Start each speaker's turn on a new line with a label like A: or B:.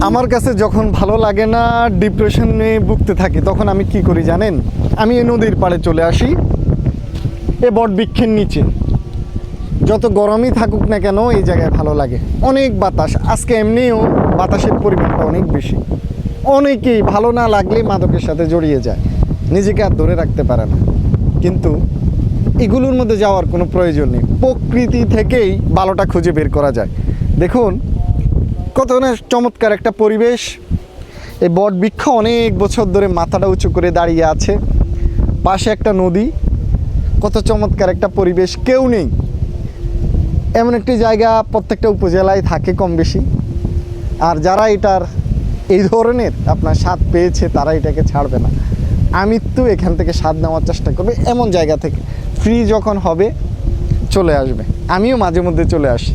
A: আমার কাছে যখন ভালো লাগে না, ডিপ্রেশনে ভুগতে থাকি, তখন আমি কি করি জানেন? আমি এই নদীর পাড়ে চলে আসি, এ বটবৃক্ষের নিচে। যত গরমই থাকুক না কেন, এই জায়গায় ভালো লাগে। অনেক বাতাস, আজকে এমনিও বাতাসের পরিমাণটা অনেক বেশি। অনেকেই ভালো না লাগলে মাদকের সাথে জড়িয়ে যায়, নিজেকে আর ধরে রাখতে পারে না। কিন্তু এগুলোর মধ্যে যাওয়ার কোনো প্রয়োজন নেই, প্রকৃতি থেকেই ভালোটা খুঁজে বের করা যায়। দেখুন কত না চমৎকার একটা পরিবেশ। এই বটবৃক্ষ অনেক বছর ধরে মাথাটা উঁচু করে দাঁড়িয়ে আছে, পাশে একটা নদী, কত চমৎকার একটা পরিবেশ। কেউ নেই, এমন একটি জায়গা প্রত্যেকটা উপজেলায় থাকে কম বেশি। আর যারা এটার এই ধরনের আপনার স্বাদ পেয়েছে, তারা এটাকে ছাড়বে না। আমি তো এখান থেকে স্বাদ নেওয়ার চেষ্টা করবে, এমন জায়গা থেকে। ফ্রি যখন হবে চলে আসবে, আমিও মাঝে মধ্যে চলে আসি।